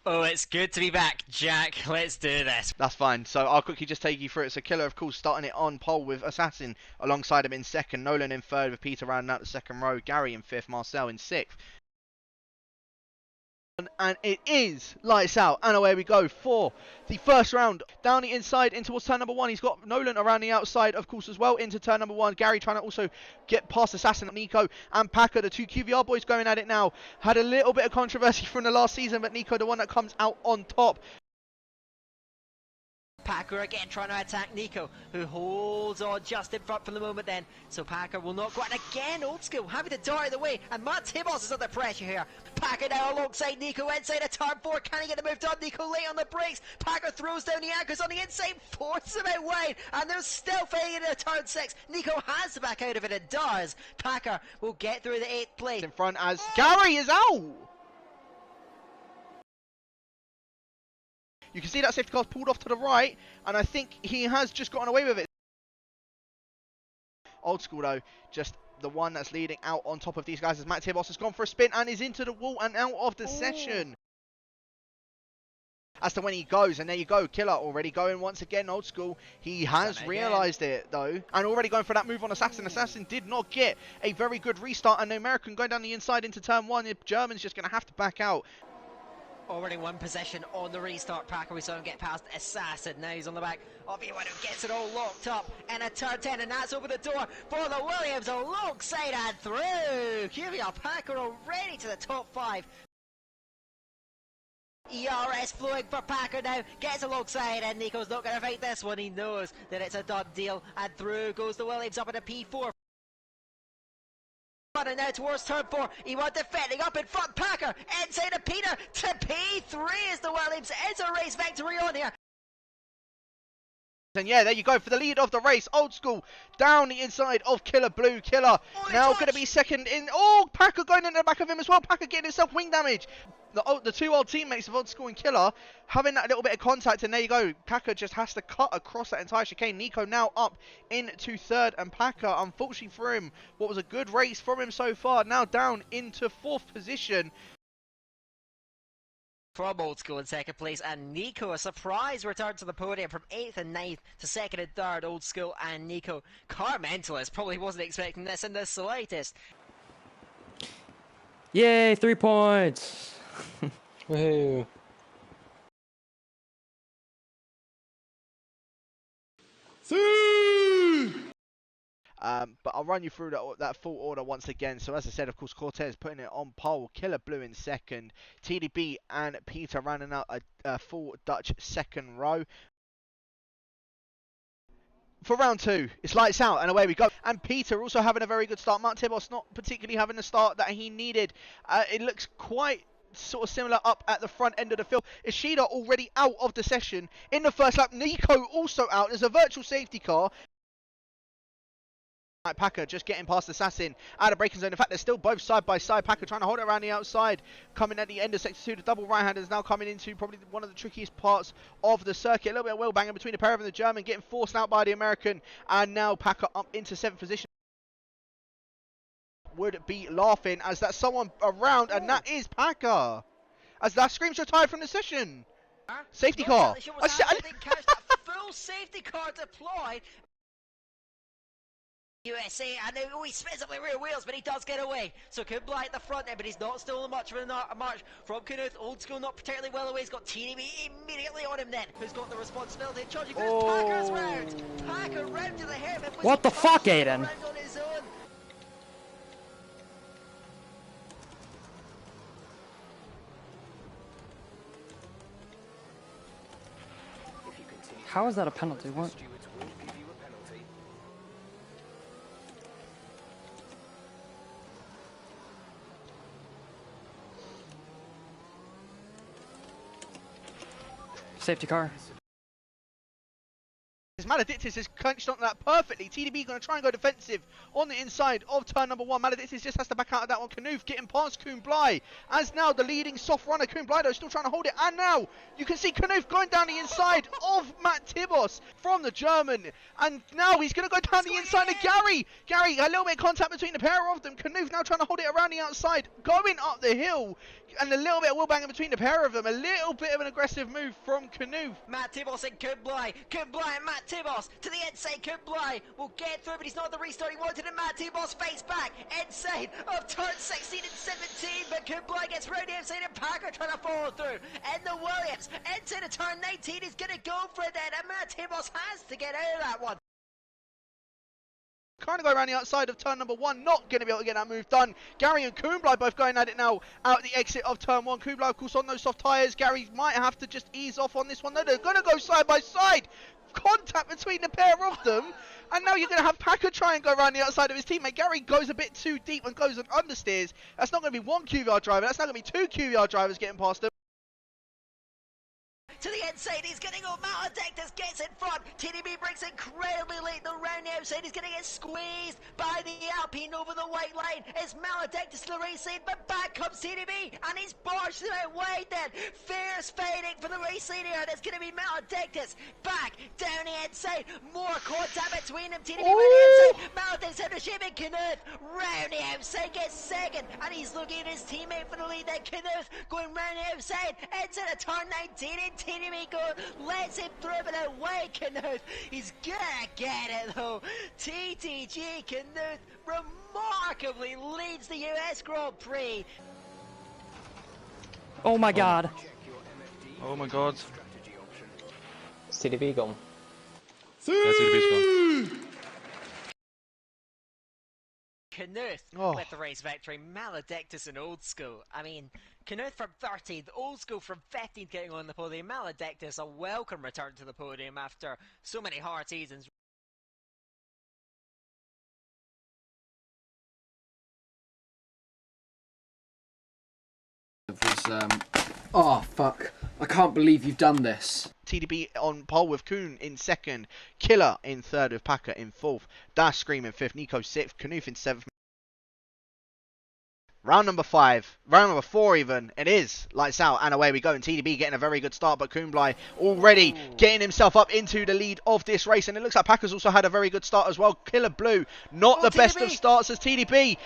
Oh, it's good to be back, Jack. Let's do this. That's fine. So I'll quickly just take you through it. So Killer, of course, starting it on pole with Assassin alongside him in second. Nolan in third with Peter rounding out the second row. Gary in fifth. Marcel in sixth. And it is lights out, and away we go for the first round. Down the inside in towards turn number one. He's got Nolan around the outside, of course, as well into turn number one. Gary trying to also get past Assassin, Nico and Packer, the two QVR boys going at it now. Had a little bit of controversy from the last season, but Nico, the one that comes out on top. Packer again trying to attack Nico, who holds on just in front for the moment then. So Packer will not go out. And again, Old School having to dart the way. And Matt Tibos is under pressure here. Packer now alongside Nico inside a turn four. Can he get the move done? Nico late on the brakes. Packer throws down the anchors on the inside, forces him out wide. And they're still fading into turn six. Nico has to back out of it and does. Packer will get through the 8th place. In front as Gary is out. You can see that safety car's pulled off to the right, and I think he has just gotten away with it. Old School, though, just the one that's leading out on top of these guys as Matt Tibos has gone for a spin and is into the wall and out of the session. As to when he goes, and there you go, Killer already going once again, Old School. He has realised it, though, and already going for that move on Assassin. Assassin did not get a very good restart, and the American going down the inside into turn one. The German's just going to have to back out. Already one possession on the restart. Packer, we saw him get past Assassin. Now he's on the back of anyone who gets it all locked up in a turn 10, and that's over the door for the Williams alongside and through. QVR Packer already to the top 5. ERS flowing for Packer now, gets alongside, and Nico's not going to fight this one. He knows that it's a done deal, and through goes the Williams up in a P4. And now towards turn 4, he was defending up in front. Packer inside of Peter to P3 as the Williams. It's a race victory on here. And yeah, there you go for the lead of the race. Old School down the inside of Killer Blue. Killer now going to be second in. Oh, Packer going into the back of him as well. Packer getting himself wing damage. The two old teammates of Old School and Killer having that little bit of contact, and there you go. Packer just has to cut across that entire chicane. Nico now up into third, and Packer, unfortunately for him, what was a good race from him so far, now down into 4th position. From Old School in 2nd place, and Nico, a surprise return to the podium from 8th and 9th to 2nd and 3rd. Old School and Nico. Car Mentalist probably wasn't expecting this in the slightest. Yay, 3 points! Woohoo! But I'll run you through that full order once again. So as I said, of course, Cortez putting it on pole, Killer Blue in second, TDB and Peter rounding out a full Dutch second row. For round 2, it's lights out and away we go. And Peter also having a very good start. Mark Tibos not particularly having the start that he needed. It looks quite sort of similar up at the front end of the field. Ishida already out of the session in the first lap. Nico also out. There's a virtual safety car. Packer just getting past Assassin out of braking zone. In fact, they're still both side by side. Packer trying to hold it around the outside. Coming at the end of sector 2, the double right-handers now coming into probably one of the trickiest parts of the circuit. A little bit of wheel banging between the pair of them and the German, getting forced out by the American. And now Packer up into 7th position. Would be laughing as that's someone around, and that is Packer. As that screams retired from the session. Safety car. Full safety car deployed. USA, and he spins up the rear wheels, but he does get away. So Kublai at the front end, but he's not stolen much of a march from Knuth. Old School not particularly well away. He's got TDB immediately on him then. Who's got the responsibility of charging? Oh. Packer's round! Packer round to the hairpin. What the fuck, Aiden? On his own. How is that a penalty? What? Safety car. Maledictus has clenched onto that perfectly. TDB going to try and go defensive on the inside of turn number 1. Maledictus just has to back out of that one. Knuth getting past Kublai as now the leading soft runner. Kublai though still trying to hold it, and now you can see Knuth going down the inside of Matt Tibos from the German, and now he's going to go down the inside of Gary. Gary, a little bit of contact between the pair of them. Knuth now trying to hold it around the outside, going up the hill, and a little bit of wheel banging between the pair of them. A little bit of an aggressive move from Knuth. Matt Tibos and Kublai. Kublai and Matt Tibos to the inside. Kublai will get through, but he's not the restart he wanted, and Matt Tibos face back inside of turn 16 and 17, but Kublai gets round the inside, and Packer trying to follow through. And the Williams inside of turn 19 is going to go for it then, and Matt Tibos has to get out of that one. Trying to go around the outside of turn number 1, not going to be able to get that move done. Gary and Kublai both going at it now out the exit of turn 1. Kublai, of course, on those soft tyres. Gary might have to just ease off on this one. No, they're going to go side by side. Contact between the pair of them. And now you're going to have Packer try and go around the outside of his teammate. Gary goes a bit too deep and goes and understeers. That's not going to be one QVR driver. That's not going to be two QVR drivers getting past him. To the inside, he's getting up. Maledictus gets in front. TDB breaks incredibly late. The round outside, he's going to get squeezed by the Alpine over the white line. It's Maledictus to the race lead, but back comes TDB, and he's barged it out wide then. Fierce fighting for the race lead here, and it's going to be Maledictus back down the inside. More contact between them. TDB round the inside. Maledictus under Shimon Knuth. Round the outside, gets second, and he's looking at his teammate for the lead. Then Knuth going round the outside into the turn 19, and TDB lets him through, but away Knuth. He's gonna get it though. TTG Knuth remarkably leads the US Grand Prix. Oh my god. Oh my god. TDB gone. Yeah, TDB's gone. Knuth with the race victory. Maledictus and Old School. I mean, Knuth from 13th, Old School from 15th getting on the podium. Maledictus, a welcome return to the podium after so many hard seasons. Oh fuck, I can't believe you've done this. TDB on pole with Kuhn in 2nd, Killer in 3rd with Packer in 4th, Dash Scream in 5th, Nico 6th, Knuth in 7th. Round number 5, round number 4 even, it is lights out and away we go, and TDB getting a very good start, but Kublai already getting himself up into the lead of this race, and it looks like Packer's also had a very good start as well. Killer Blue, not the best of starts as TDB.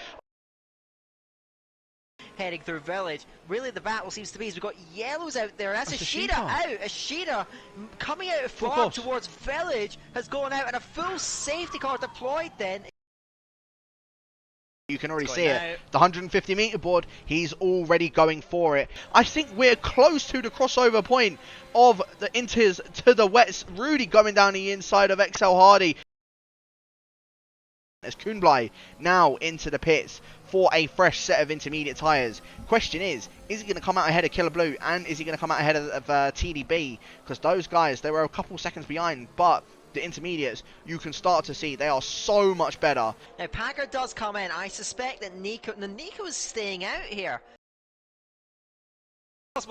Heading through Village, really the battle seems to be is we've got yellows out there. That's Ashita out. Ashita coming out of farm towards Village has gone out, and a full safety car deployed then. You can already see it. The 150 meter board, he's already going for it. I think we're close to the crossover point of the inters to the wets. Rudy going down the inside of XL Hardy. As Kublai now into the pits for a fresh set of intermediate tyres. Question is he going to come out ahead of Killer Blue, and is he going to come out ahead of TDB? Because those guys, they were a couple seconds behind, but the intermediates, you can start to see they are so much better. Now Packer does come in. I suspect that Nico is staying out here.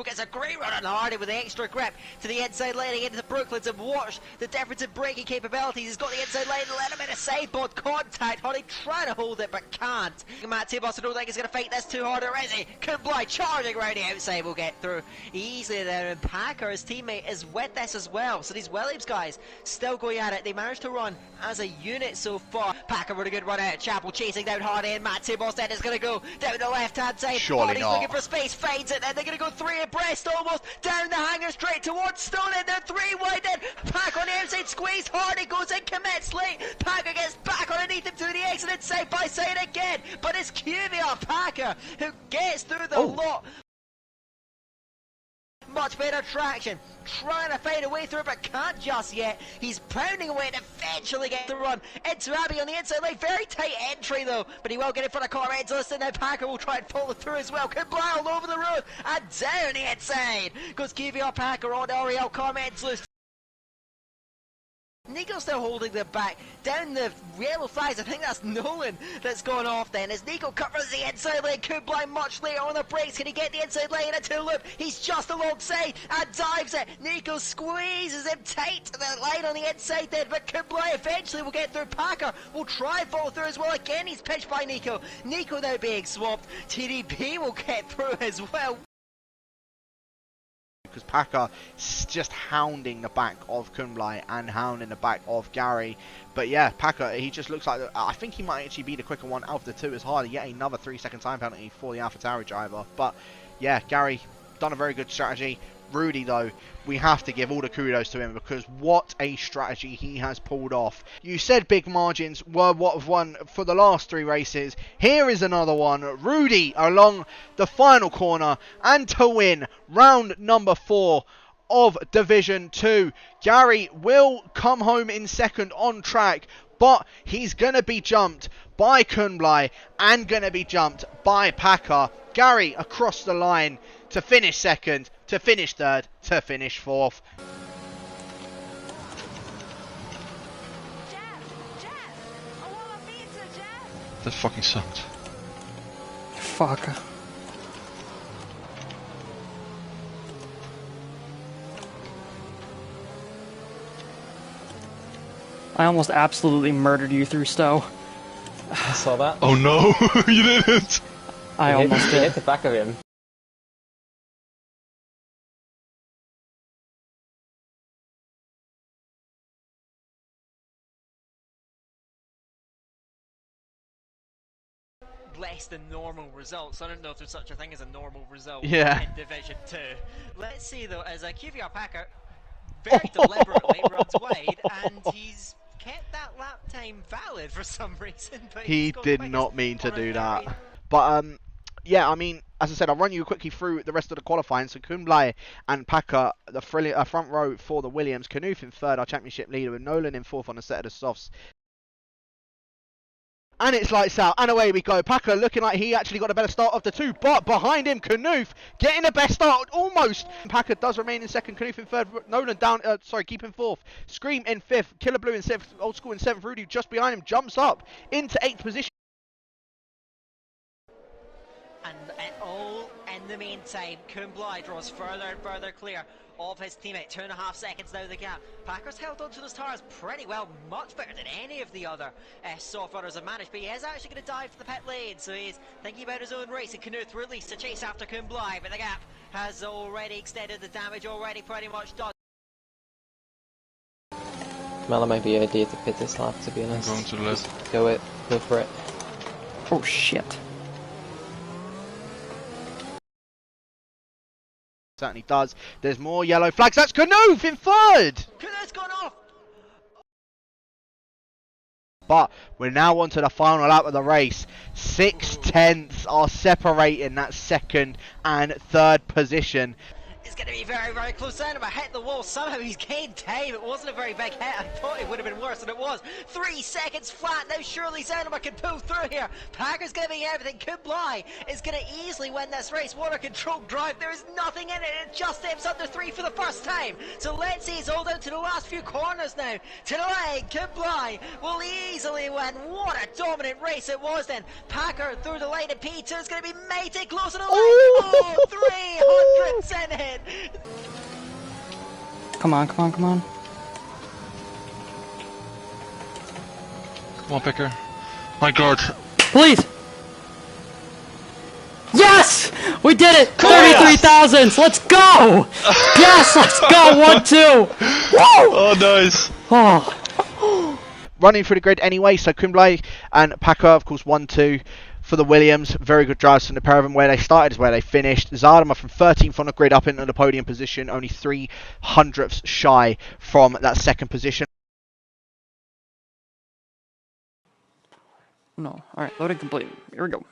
Gets a great run on Hardy with the extra grip to the inside lane into the Brooklands, and watch the difference in braking capabilities. He's got the inside lane, a little bit of sideboard contact. Hardy trying to hold it but can't. Matt Tibos, I don't think he's going to fight this too hard, or is he? Kublai charging around the outside will get through easily there, and Packer, his teammate, is with this as well. So these Williams guys still going at it. They managed to run as a unit so far. Packer with a good run out. Chapel chasing down Hardy, and Matt Tibos then is going to go down the left hand side. Surely Hardy's not. looking for space, finds it, and they're going to go 3 abreast almost down the hanger straight towards Stone, and they're 3 wide in. Pack on the outside, squeeze. Hardy goes in, commits late. Packer gets back underneath him to the racing it side by side again, but it's QVR Packer who gets through the lot. Much better traction, trying to find a way through but can't just yet. He's pounding away and eventually get the run into Abbey on the inside lane. Very tight entry though, but he will get in front of Conrad's list, and now Packer will try and follow through as well. Kublai all over the road and down the inside goes QVR Packer on Ariel Conrad's list. Nico still holding them back down the yellow flags. I think that's Nolan that's gone off then as Nico covers the inside lane. Kublai much later on the brakes. Can he get the inside lane into loop? He's just alongside and dives it. Nico squeezes him tight to the line on the inside then, but Kublai eventually will get through. Packer will try and follow through as well. Again, he's pitched by Nico. Nico now being swapped. TDP will get through as well. Because Packer is just hounding the back of Kublai and hounding the back of Gary. But yeah, Packer, he just looks like, I think he might actually be the quicker one out of the two as Hardy. Yet another 3-second time penalty for the AlphaTauri driver. But yeah, Gary, done a very good strategy. Rudy though, we have to give all the kudos to him because what a strategy he has pulled off. You said big margins were what have won for the last 3 races. Here is another one. Rudy along the final corner and to win round number 4 of Division 2. Gary will come home in second on track, but he's going to be jumped by Kublai and going to be jumped by Packer. Gary across the line to finish second, to finish third, to finish fourth. That fucking sucked. Fuck. I almost absolutely murdered you through Stowe. I saw that. Oh no, you didn't! I almost Hit did. the back of him. Less than normal results. I don't know if there's such a thing as a normal result in Division 2. Let's see though, as a QVR Packer very deliberately runs wide, and he's kept that lap time valid for some reason. But He did not mean to do that. But yeah, I mean, as I said, I'll run you quickly through the rest of the qualifying. So Kublai and Packer, the front row for the Williams. Knuth in third, our championship leader, with Nolan in fourth on a set of the softs. And it's lights out, and away we go. Packer looking like he actually got a better start of the two, but behind him, Knuth getting the best start, almost. Packer does remain in second, Knuth in third, Nolan down, keeping fourth. Scream in fifth, Killer Blue in seventh, Old School in seventh, Rudy just behind him, jumps up into 8th position. And all in the meantime, Kublai draws further and further clear of his teammate. 2.5 seconds now the gap. Packers held on to those tires pretty well, much better than any of the other soft runners have managed, but he is actually going to dive for the pit lane, so he's thinking about his own race. And Knuth released to chase after Kublai, but the gap has already extended, the damage already pretty much done. Well, it might be an idea to pit this lap, to be honest. Going to the left. Go for it. Oh shit. Certainly does. There's more yellow flags. That's Knuth in third! Knuth's gone off! But we're now on to the final lap of the race. 6 tenths are separating that second and third position. It's going to be very, very close. Zanima hit the wall. Somehow he's gained time. It wasn't a very big hit. I thought it would have been worse than it was. 3 seconds flat. Now surely Zanima can pull through here. Packer's giving everything. Kublai is going to easily win this race. Water control drive. There is nothing in it. It just steps under 3 for the first time. So let's see. It's all down to the last few corners now. To the leg. Kublai will easily win. What a dominant race it was then. Packer through the line of P2. It's going to be mighty close to the line. Oh, 300 in it. Come on, come on, come on. Come on, Picker. My god. Please! Yes! We did it! 33,000! Let's go! Yes, let's go! 1-2! Woo! Oh, nice. Oh. Running through the grid anyway, so Kublai and Packer, of course, 1-2 for the Williams. Very good drives from the pair of them. Where they started is where they finished. Zadama from 13th on the grid up into the podium position, only 300ths shy from that second position. No. Alright, loading complete. Here we go.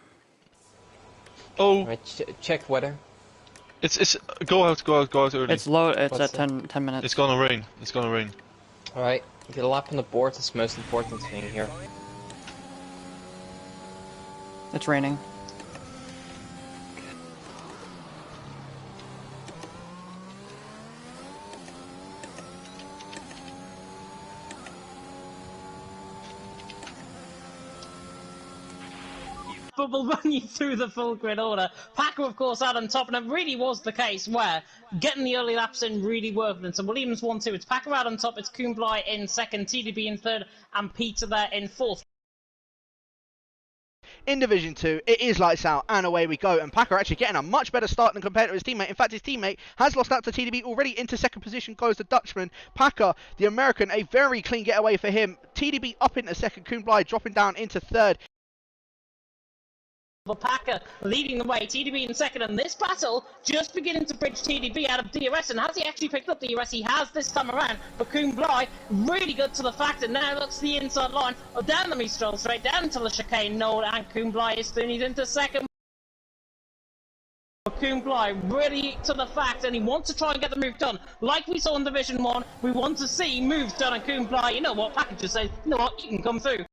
Oh, Right, check weather. it's go out early. It's low. It's What's at that? 10 minutes. It's gonna rain. It's gonna rain. Alright, get a lap on the board. That's the most important thing here. It's raining. But we'll run you through the full grid order. Packer, of course, out on top, and it really was the case where getting the early laps in really worked. And so Williams 1-2. It's Packer out on top, it's Kuhnblei in second, TDB in third, and Peter there in fourth. In Division 2, it is lights out, and away we go. And Packer actually getting a much better start than compared to his teammate. In fact, his teammate has lost out to TDB already. Into second position goes the Dutchman. Packer, the American, a very clean getaway for him. TDB up into second, Kuhnblei dropping down into third. For Packer leading the way, TDB in second, and this battle just beginning to bridge TDB out of DRS. And has he actually picked up DRS? He has this time around, but Kuhnblei really good to the fact that now looks the inside line. Oh, down the Mistral, straight down to the chicane node, and Kuhnblei is through, he's into second. Kuhnblei really to the fact, and he wants to try and get the move done. Like we saw in Division 1, we want to see moves done, and Kuhnblei, you know what, Packer just says, you know what, you can come through.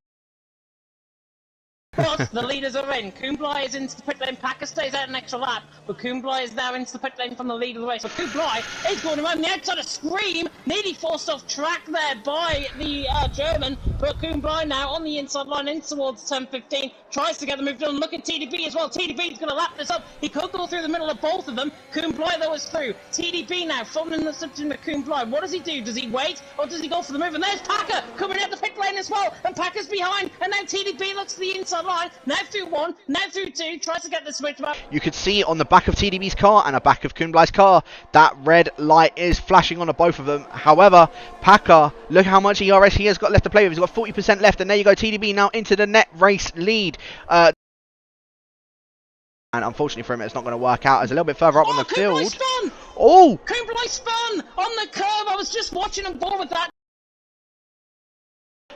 But the leaders are in. Kuhnblei is into the pit lane. Packer stays out an extra lap, but Kuhnblei is now into the pit lane from the lead of the race. But Kuhnblei is going around the outside of Scream, nearly forced off track there by the German. But Kuhnblei now on the inside line in towards 10-15, tries to get the move done. Look at TDB as well. TDB is going to lap this up. He could go through the middle of both of them. Kuhnblei though is through. TDB now following the substitute with Kuhnblei. What does he do? Does he wait or does he go for the move? And there's Packer coming out the pit lane as well. And Packer's behind. And now TDB looks to the inside line, now through one, now through two, tries to get the switch back. You could see on the back of TDB's car and the back of Kuhnblei's car that red light is flashing on the both of them. However, Packer, look how much ERS he has got left to play with. He's got 40% left, and there you go, TDB now into the net race lead. And unfortunately for him, it's not going to work out. As a little bit further up on the field. Spun! Oh! Kuhnblei spun on the curve. I was just watching him go with that.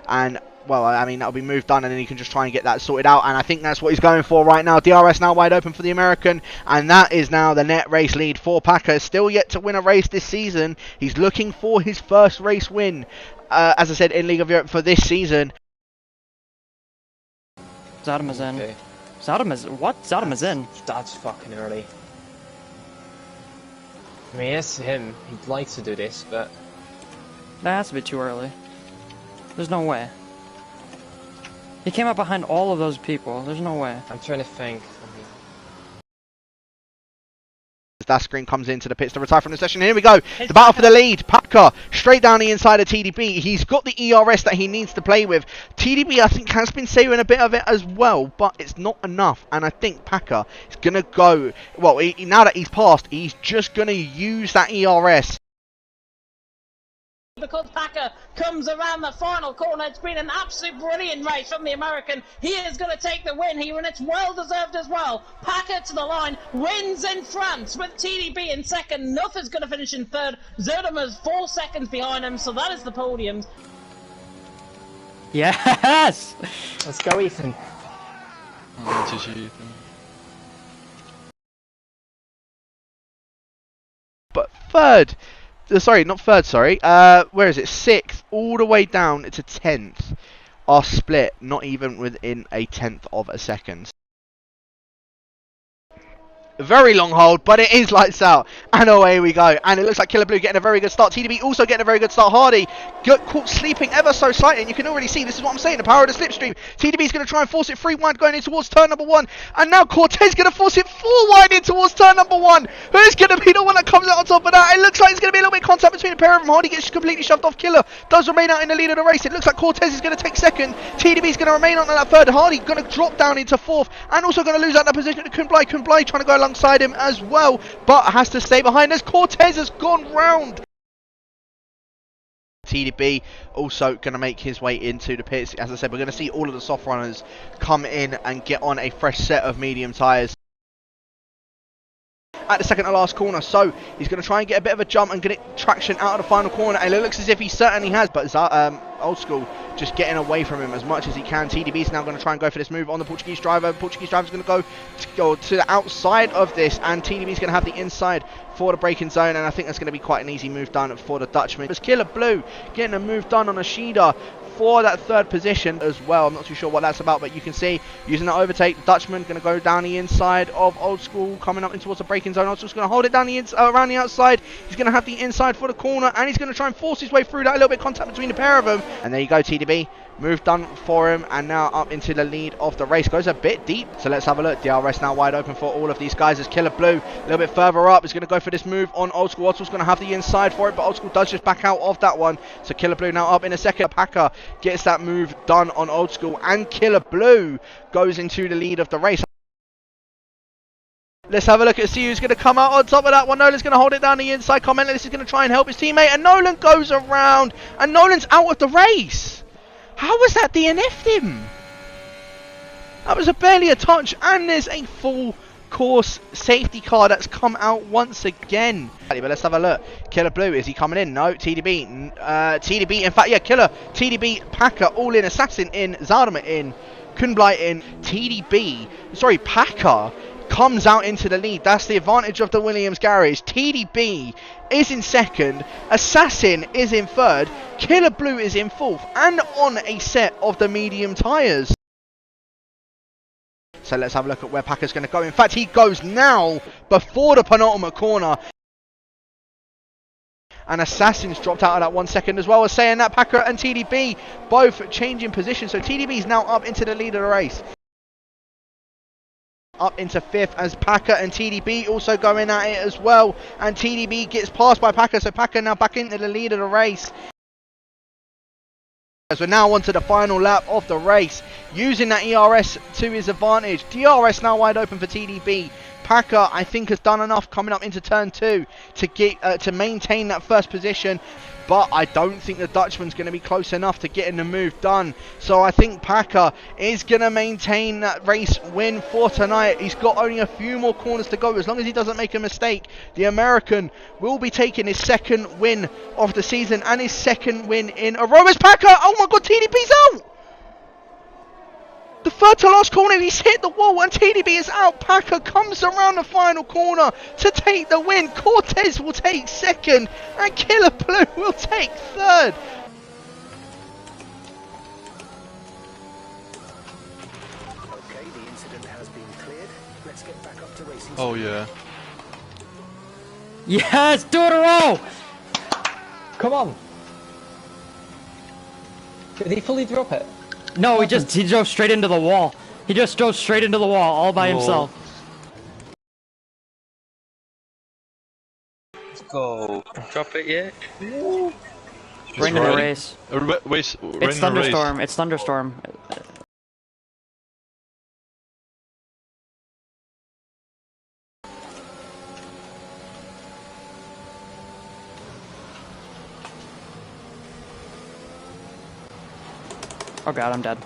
And, well, I mean, that'll be move done, and then he can just try and get that sorted out. And I think that's what he's going for right now. DRS now wide open for the American, and that is now the net race lead for Packer. Still yet to win a race this season. He's looking for his first race win, as I said, in League of Europe for this season. Zadam is in. Okay. Zadam is... What? Zadam is in. That's fucking early. I mean, it's him. He'd like to do this, but... That has to be too early. There's no way. He came up behind all of those people. There's no way. I'm trying to think. That screen comes into the pits to retire from the session. Here we go. The battle for the lead. Packer straight down the inside of TDB. He's got the ERS that he needs to play with. TDB, I think, has been saving a bit of it as well, but it's not enough. And I think Packer is going to go... Well, now that he's passed, he's just going to use that ERS. Because Packer comes around the final corner. It's been an absolute brilliant race from the American. He is going to take the win here, and it's well deserved as well. Packer to the line, wins in France with TDB in second. Nothing's going to finish in third. Zerdamer's 4 seconds behind him, so that is the podium. Yes! Let's go, Ethan. Oh, GG, Ethan. But third... Sorry, not third, sorry. Where is it? 6th, all the way down to 10th are split, not even within a 10th of a second. A very long hold, but it is lights out, and away we go. And it looks like Killer Blue getting a very good start. TDB also getting a very good start. Hardy got caught sleeping ever so slightly, and you can already see, this is what I'm saying, the power of the slipstream. TDB's going to try and force it 3 wide going in towards turn number 1, and now Cortez going to force it 4 wide in towards turn number 1. Who's going to be the one that comes out on top of that? It looks like there's going to be a little bit of contact between the pair of them. Hardy gets completely shoved off. Killer does remain out in the lead of the race. It looks like Cortez is going to take second. TDB's going to remain on that third. Hardy going to drop down into 4th, and also going to lose out that position to Kuhnblei. Kuhnblei trying to go alongside him as well, but has to stay behind as Cortez has gone round. TDB also going to make his way into the pits. As I said, we're going to see all of the soft runners come in and get on a fresh set of medium tyres. at the second to last corner. So he's going to try and get a bit of a jump and get traction out of the final corner, and it looks as if he certainly has, but Old School just getting away from him as much as he can. TDB's now going to try and go for this move on the Portuguese driver. Portuguese driver's going to go to the outside of this, and TDB's going to have the inside for the braking zone, and I think that's going to be quite an easy move done for the Dutchman. It's Killer Blue getting a move done on Ashida for that third position as well. I'm not too sure what that's about, but you can see using that overtake, the Dutchman going to go down the inside of Old School, coming up in towards the braking zone. Old School's going to hold it down the around the outside. He's going to have the inside for the corner, and he's going to try and force his way through that. A little bit of contact between the pair of them, and there you go, TDB. Move done for him, and now up into the lead of the race. Goes a bit deep, so let's have a look. DRS now wide open for all of these guys as Killer Blue a little bit further up is going to go for this move on Old School. Old School's going to have the inside for it, but Old School does just back out of that one. So Killer Blue now up in a second. Packer gets that move done on Old School, and Killer Blue goes into the lead of the race. Let's have a look at see who's going to come out on top of that one. Nolan's going to hold it down the inside. Comment this is going to try and help his teammate, and Nolan goes around, and Nolan's out of the race. How was that DNF'd him? That was barely a touch, and there's a full course safety car that's come out once again. But let's have a look. Killer Blue, is he coming in? No. TDB. TDB, in fact, yeah, Killer, TDB, Packer, all in. Assassin in. Zardama in. Kunblai in. TDB, sorry, Packer comes out into the lead. That's the advantage of the Williams garage. TDB is in second, Assassin is in third, Killer Blue is in fourth, and on a set of the medium tyres. So let's have a look at where Packer's going to go. In fact, he goes now before the penultimate corner, and Assassin's dropped out of that 1 second as well. As saying that, Packer and TDB both changing position, so TDB is now up into the lead of the race. Up into fifth as Packer and TDB also going at it as well, and TDB gets passed by Packer, so Packer now back into the lead of the race. As we're now on to the final lap of the race, using that ERS to his advantage. DRS now wide open for TDB. Packer, I think, has done enough coming up into turn 2 to get to maintain that first position, but I don't think the Dutchman's going to be close enough to getting the move done. So I think Packer is going to maintain that race win for tonight. He's got only a few more corners to go. As long as he doesn't make a mistake, the American will be taking his second win of the season and his second win in a row as Packer. Oh my God, TDB's out! The third to last corner, he's hit the wall and TDB is out. Packer comes around the final corner to take the win. Cortez will take second and Killer Blue will take third. Okay, the incident has been cleared. Let's get back up to racing. Oh yeah. Yes, do it a row! Come on! Did he fully drop it? No, he drove straight into the wall. He just drove straight into the wall all by himself. Let's go. Drop it yet? Bring in the race. It's thunderstorm. It's thunderstorm. Oh God, I'm dead.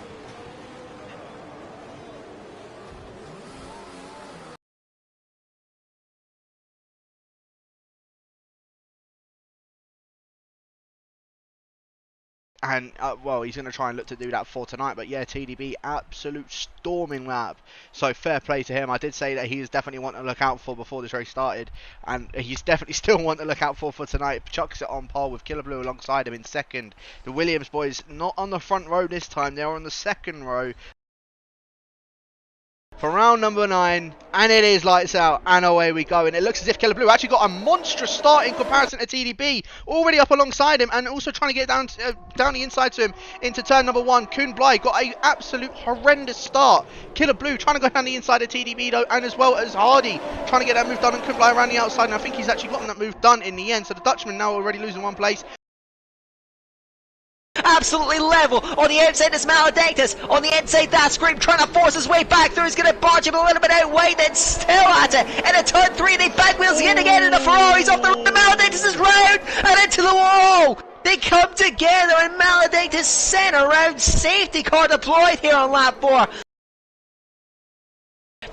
And, well, he's going to try and look to do that for tonight. But, yeah, TDB, absolute storming lap. So, fair play to him. I did say that he is definitely one to look out for before this race started. And he's definitely still one to look out for tonight. Chucks it on par with Killer Blue alongside him in second. The Williams boys not on the front row this time. They're on the second row for round number 9, and it is lights out, and away we go. And it looks as if Killer Blue actually got a monstrous start in comparison to TDB, already up alongside him, and also trying to get down the inside to him into turn number 1. Kun Bly got an absolute horrendous start. Killer Blue trying to go down the inside of TDB though, and as well as Hardy trying to get that move done, and Kun Bly around the outside, and I think he's actually gotten that move done in the end. So the Dutchman now already losing 1 place. Absolutely level on the outside is Maledictus, on the inside that Scream trying to force his way back through. He's going to barge him a little bit out wide, then still at it, and a turn 3 they back wheels yet again, and the Ferrari's off the Maledictus is round and into the wall. They come together and Maledictus sent around, safety car deployed here on lap 4.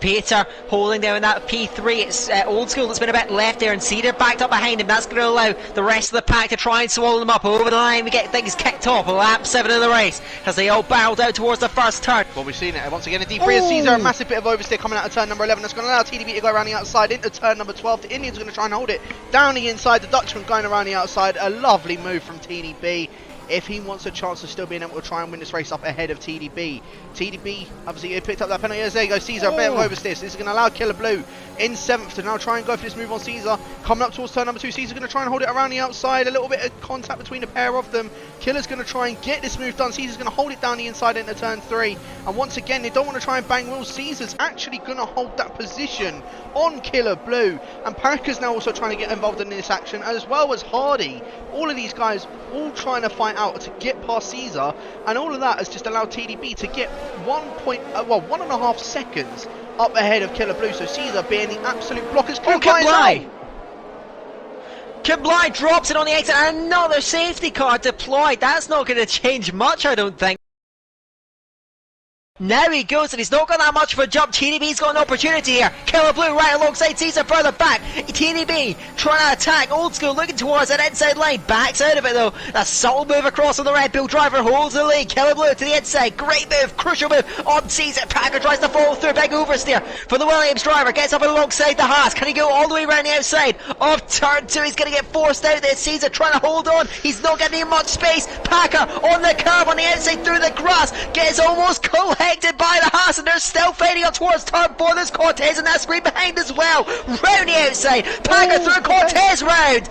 Peter holding down that P3. It's Old School that's been a bit left there, and Cedar backed up behind him. That's going to allow the rest of the pack to try and swallow them up. Over the line, we get things kicked off. Lap 7 of the race as they all barreled out towards the first turn. Well, we've seen it once again. A D3 of Caesar, a massive bit of oversteer coming out of turn number 11. That's going to allow TDB to go around the outside into turn number 12. The Indians are going to try and hold it down the inside. The Dutchman going around the outside. A lovely move from TDB. If he wants a chance of still being able to try and win this race up ahead of TDB. TDB, obviously, he picked up that penalty. There you go, Caesar, a bit of oversteer. So this is going to allow Killer Blue in 7th to now try and go for this move on Caesar. Coming up towards turn number 2, Caesar's going to try and hold it around the outside. A little bit of contact between the pair of them. Killer's going to try and get this move done. Caesar's going to hold it down the inside into turn 3. And once again, they don't want to try and bang wheels. Caesar's actually going to hold that position on Killer Blue. And Parker's now also trying to get involved in this action, as well as Hardy. All of these guys all trying to fight out to get past Caesar, and all of that has just allowed TDB to get 1.5 seconds up ahead of Killer Blue. So Caesar being the absolute blockers. Kiblai drops it on the exit, and another safety car deployed. That's not going to change much, I don't think. Now he goes, and he's not got that much of a jump. TDB's got an opportunity here. Killer Blue right alongside Caesar further back. TDB trying to attack. Old School looking towards that inside line. Backs out of it though. A subtle move across on the Red Bull driver. Holds the lead. Killer Blue to the inside. Great move. Crucial move on Caesar. Packer tries to follow through. Big oversteer for the Williams driver. Gets up alongside the Haas. Can he go all the way around the outside of turn 2? He's going to get forced out there. Caesar trying to hold on. He's not getting much space. Packer on the curb on the outside through the grass. Gets almost collected by the Haas, and they're still fighting up towards turn 4. There's Cortez and that screen behind as well. Round the outside. Packer through Cortez round.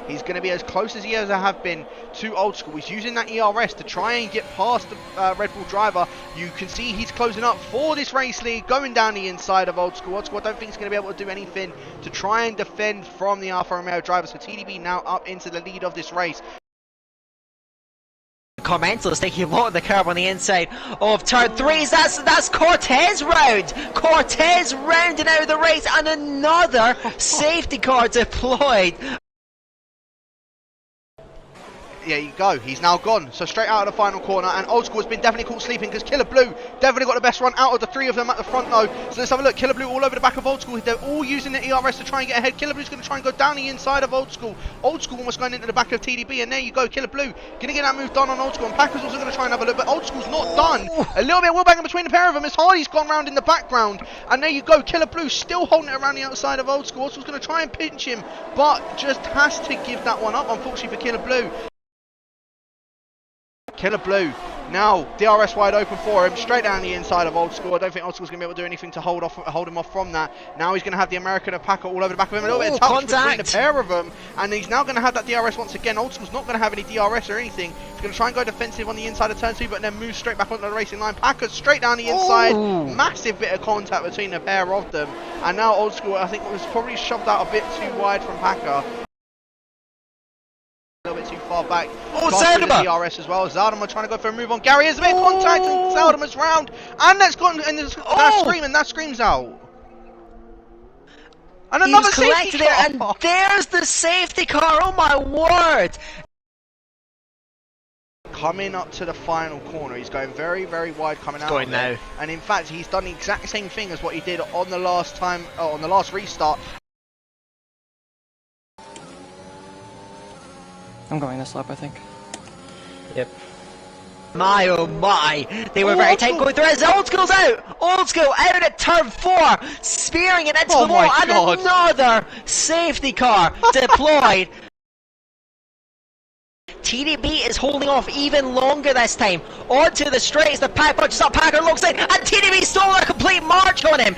He's going to be as close as he ever have been to Old School. He's using that ERS to try and get past the Red Bull driver. You can see he's closing up for this race lead, going down the inside of Old School. Old School I don't think he's going to be able to do anything to try and defend from the Alfa Romeo driver. So TDB now up into the lead of this race. Commentalist taking a lot of the curb on the inside of turn 3. That's Cortez round. Cortez rounding out the race, and another safety car deployed. There you go, he's now gone. So straight out of the final corner, and Old School has been definitely caught sleeping because Killer Blue definitely got the best run out of the 3 of them at the front though. So let's have a look. Killer Blue all over the back of Old School. They're all using the ERS to try and get ahead. Killer Blue's going to try and go down the inside of Old School. Old School almost going into the back of TDB, and there you go. Killer Blue going to get that move done on Old School, and Packer's also going to try and have a look, but Old School's not done. A little bit of wheelbanging between the pair of them as Hardy's gone round in the background, and there you go. Killer Blue still holding it around the outside of Old School. Old School's going to try and pinch him, but just has to give that one up, unfortunately, for Killer Blue. Killer Blue now DRS wide open for him, straight down the inside of Old School. I don't think Old School's going to be able to do anything to hold him off from that. Now he's going to have the American of Packer all over the back of him. A little bit of touch between the pair of them, and he's now going to have that DRS once again. Old School's not going to have any DRS or anything. He's going to try and go defensive on the inside of turn 2, but then move straight back onto the racing line. Packer straight down the inside. Massive bit of contact between the pair of them, and now Old School I think was probably shoved out a bit too wide from Packer. A little bit too far back. Zaldama! DRS as well. Zaldama trying to go for a move on Gary. There's a bit of contact, and Zaldama's round, and that's gone, and that screams out. And another safety car. And there's the safety car. Oh my word! Coming up to the final corner, he's going very, very wide coming out. Going now, and in fact, he's done the exact same thing as what he did on the last restart. I'm going this lap, I think. Yep. My oh my, they were very tight going through as Old School's out! Old School out at turn 4, spearing it into the wall, and another safety car deployed. TDB is holding off even longer this time. Onto the straights, the pack punches up Packer alongside, and TDB stole a complete march on him.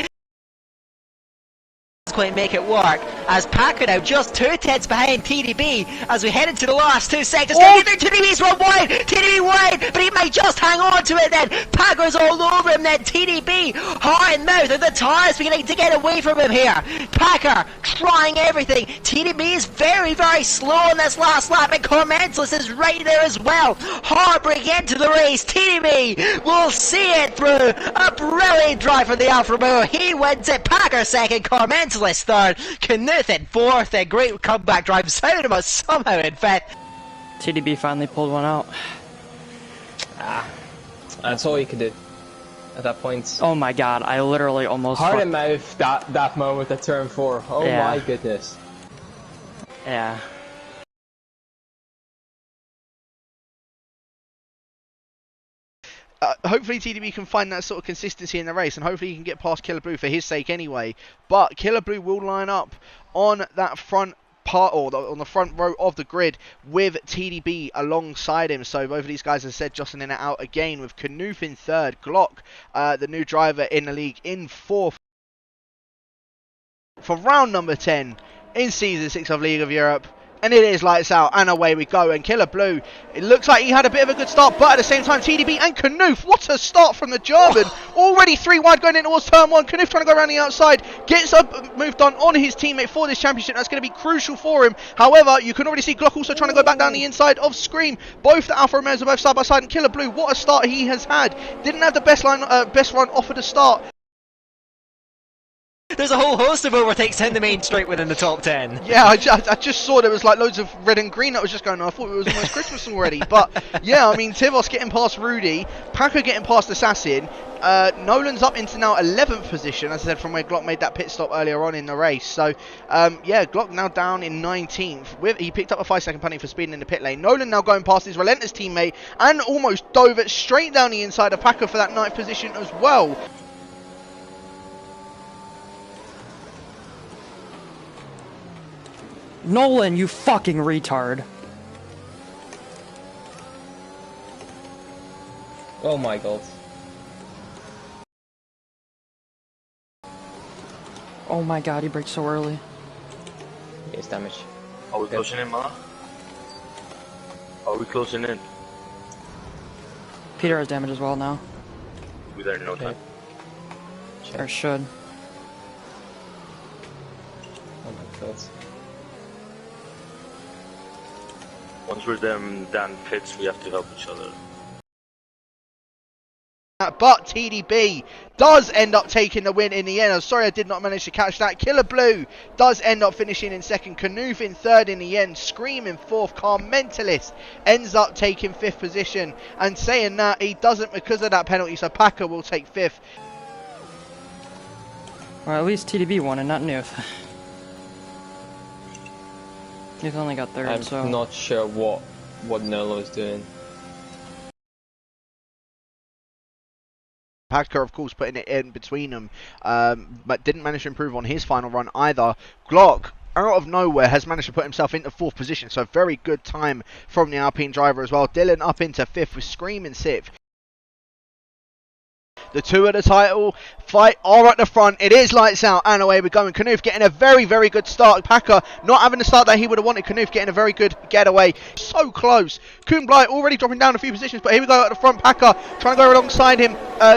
Quite make it work as Packer now just 2 tenths behind TDB as we head into the last 2 seconds. TDB's run wide, TDB wide, but he might just hang on to it then. Packer's all over him then. TDB hard in mouth, and the tires beginning to get away from him here. Packer trying everything. TDB is very, very slow in this last lap, and Cormentalist is right there as well. Heartbreak into the race. TDB will see it through. A brilliant drive from the Alfa Romeo. He wins it. Packer second, Cormentalist third, Knuth in 4th, a great comeback drive. Zaldama somehow in 5th. TDB finally pulled one out. That's all you can do. at that point. Oh my god, I literally almost Heart and mouth that moment at turn 4. Oh Yeah. my goodness. Yeah. Hopefully TDB can find that sort of consistency in the race, and hopefully he can get past Killer Blue for his sake anyway. But Killer Blue will line up on that front part, or on the front row of the grid, with TDB alongside him. So both of these guys, as I said, jostling it out again, with Knuth in third, Glock, the new driver in the league, in fourth. For round number 10 in Season 6 of League of Europe. And it is lights out, and away we go. And Killer Blue, it looks like he had a bit of a good start, but at the same time, TDB and Knuth, what a start from the German. Already 3 wide going in towards turn 1. Knuth trying to go around the outside, gets up, moved on his teammate for this championship. That's going to be crucial for him. However, you can already see Glock also trying to go back down the inside of Scream. Both the Alfa Romeos are both side by side, and Killer Blue, what a start he has had. Didn't have the best run off of the start. There's a whole host of overtakes down the main straight within the top 10. Yeah, I just saw there was like loads of red and green that was just going on. I thought it was almost Christmas already. But yeah, I mean, Tivos getting past Rudy, Packer getting past Assassin, Nolan's up into now 11th position, as I said, from where Glock made that pit stop earlier on in the race. So yeah, Glock now down in 19th. He picked up a 5-second penalty for speeding in the pit lane. Nolan now going past his relentless teammate and almost dove it straight down the inside of Packer for that 9th position as well. Nolan, you fucking retard. Oh my god. Oh my god, he braked so early. Yes, damage. Are we closing in, Ma? Are we closing in? Peter has damage as well now. We're there in no time. Or should. Oh my god. Once we're down pits, we have to help each other. But TDB does end up taking the win in the end. I'm sorry I did not manage to catch that. Killer Blue does end up finishing in second. Knuth in third in the end. Scream in fourth. Car Mentalist ends up taking 5th position. And saying that, he doesn't because of that penalty. So Packer will take 5th. Well, at least TDB won and not Nuth. Nuth only got 3rd, I'm so... not sure what Nolo is doing. Packer, of course, putting it in between them, but didn't manage to improve on his final run either. Glock, out of nowhere, has managed to put himself into 4th position, so very good time from the Alpine driver as well. Dylan up into 5th with Scream in 6th. The 2 at the title fight are at the front. It is lights out and away we're going. Knuth getting a very, very good start. Packer not having the start that he would have wanted. Knuth getting a very good getaway. So close. Kuhnbleit already dropping down a few positions, but here we go at the front. Packer trying to go alongside him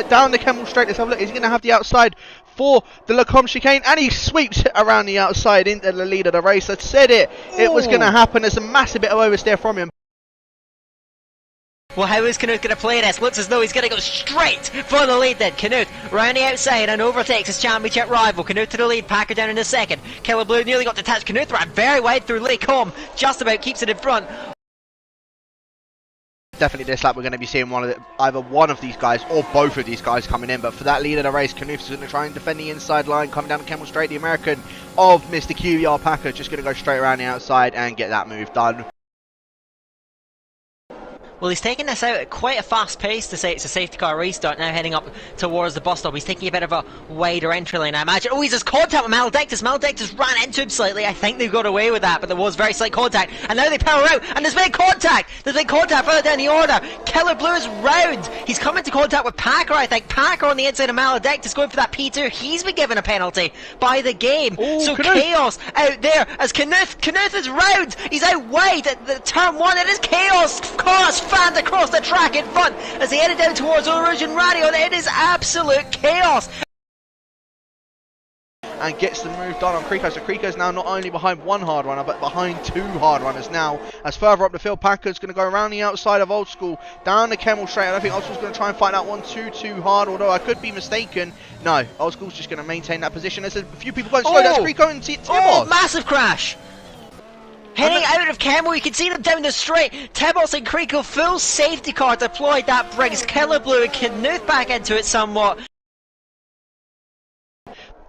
down the Kemmel straight. Let's have a look. Is he going to have the outside for the Lacombe chicane? And he sweeps it around the outside into the lead of the race. I said it was going to happen. There's a massive bit of oversteer from him. Well, how is Knuth going to play this? Looks as though he's going to go straight for the lead then. Knuth round the outside and overtakes his championship rival. Knuth to the lead, Packer down in the second. Killer Blue nearly got detached. Knuth ran very wide through Lacombe, just about keeps it in front. Definitely this lap we're going to be seeing either one of these guys or both of these guys coming in. But for that lead of the race, Knuth is going to try and defend the inside line, coming down the Kemmel straight. The American of Mr. QER Packer just going to go straight around the outside and get that move done. Well, he's taking this out at quite a fast pace to say it's a safety car restart, now heading up towards the bus stop. He's taking a bit of a wider entry lane, I imagine. Oh, he's just contact with Maledictus. Maledictus ran into him slightly. I think they've got away with that, but there was very slight contact. And now they power out, and there's been contact! There's been contact further down the order. Killer Blue is round. He's come into contact with Packer, I think. Packer on the inside of Maledictus going for that P2. He's been given a penalty by the game. Ooh, so Knuth. chaos out there as Knuth is round. He's out wide at the turn 1. It is chaos. Cars fanned across the track in front as they headed down towards Origin Radio, and it is absolute chaos. And gets the move done on Kriko. So Kriko's now not only behind one hard runner, but behind 2 hard runners now. As further up the field, Packer's going to go around the outside of Old School, down the Kemmel straight. I don't think Old School's going to try and fight that one too hard, although I could be mistaken. No, Old School's just going to maintain that position. There's a few people going slow. That's Kriko and Tivos. Oh, massive crash. Heading out of Camel, you can see them down the straight. Tibos and Creeko, full safety car deployed. That brings Killer Blue and Knuth back into it somewhat.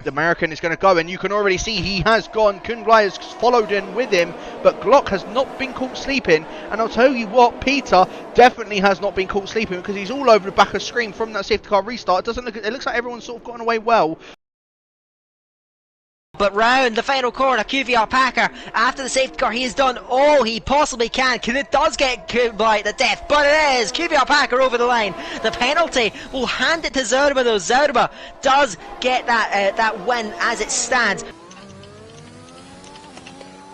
The American is going to go, and you can already see he has gone. Kunglai has followed in with him, but Glock has not been caught sleeping. And I'll tell you what, Peter definitely has not been caught sleeping, because he's all over the back of screen from that safety car restart. It looks like everyone's sort of gotten away well. But round the final corner, QVR Packer, after the safety car, he has done all he possibly can. It does get Kunglai to death, but it is QVR Packer over the line. The penalty will hand it to Zoudema, though. Zoudema does get that win as it stands.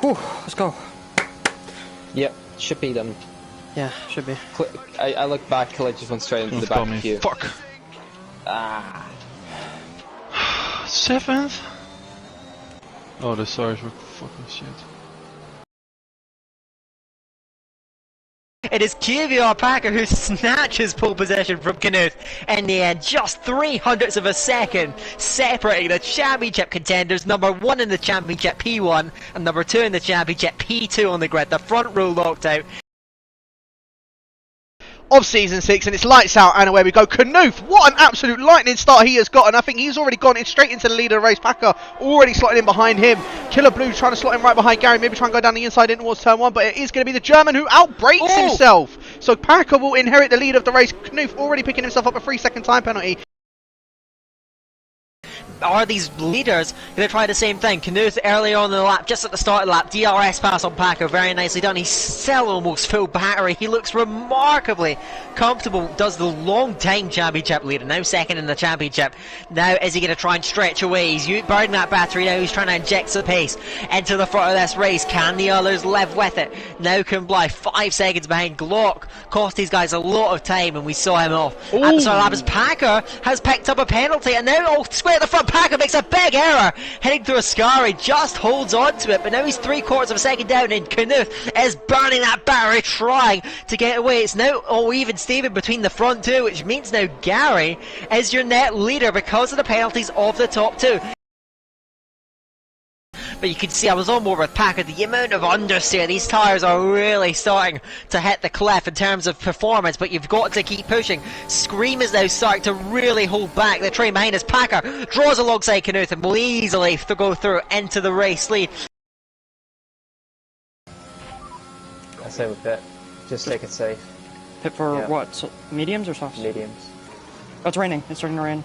Whew, let's go. Yep, should be them. Yeah, should be. I look back, Killer just went straight into the back of you. Fuck. Ah. 7th? Oh, the stars were fucking shit. It is QVR Packer who snatches pole position from Knuth in the end. Just 0.03 of a second separating the championship contenders. Number 1 in the championship P1 and number 2 in the championship P2 on the grid. The front row locked out. Of season 6, and it's lights out, and away we go. Knuth, what an absolute lightning start he has got, and I think he's already gone in straight into the leader of the race. Packer already slotting in behind him. Killer Blue trying to slot in right behind Gary, maybe try and go down the inside in towards turn 1, but it is going to be the German who outbrakes himself. So Packer will inherit the lead of the race. Knuth already picking himself up a 3-second time penalty. Are these leaders going to try the same thing? Knuth early on in the lap, just at the start of the lap, DRS pass on Packer, very nicely done. He's still almost full battery. He looks remarkably comfortable. Does the long time championship leader, now second in the championship. Now is he going to try and stretch away? He's burning that battery now. He's trying to inject some pace into the front of this race. Can the others live with it? Now Kunglai 5 seconds behind. Glock cost these guys a lot of time, and we saw him off at the start of the lap as Packer has picked up a penalty, and now all square at the front. Packer makes a big error heading through a Ascari, just holds on to it, but now he's 3/4 of a second down, and Knuth is burning that battery trying to get away. It's now all even Steven between the front two, which means now Gary is your net leader because of the penalties of the top two. But you can see I was on board with Packer. The amount of understeer, these tyres are really starting to hit the cliff in terms of performance, but you've got to keep pushing. Scream is now starting to really hold back the train behind us. Packer draws alongside Knuth and will easily go through into the race lead. I say with Pit. Just take it safe. Pit for what? So, mediums or softs? Mediums. Oh, it's raining. It's starting to rain.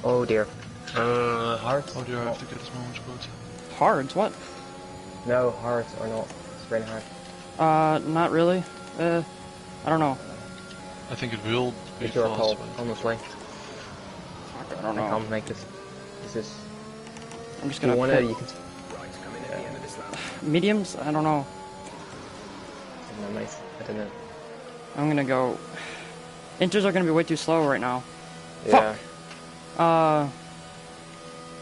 Oh dear. Hard? Oh dear, I have to get this moment quote. Hards? What? No, hard or not. It's raining hard. Not really. I don't know. I think it will be It's your fast. call, honestly. I don't know. I can't make this. This is... I'm just You gonna want pit. it, you can... Mediums? I don't know. I don't know, mate. I don't know. I'm gonna go... Inters are gonna be way too slow right now. Yeah. Fuck!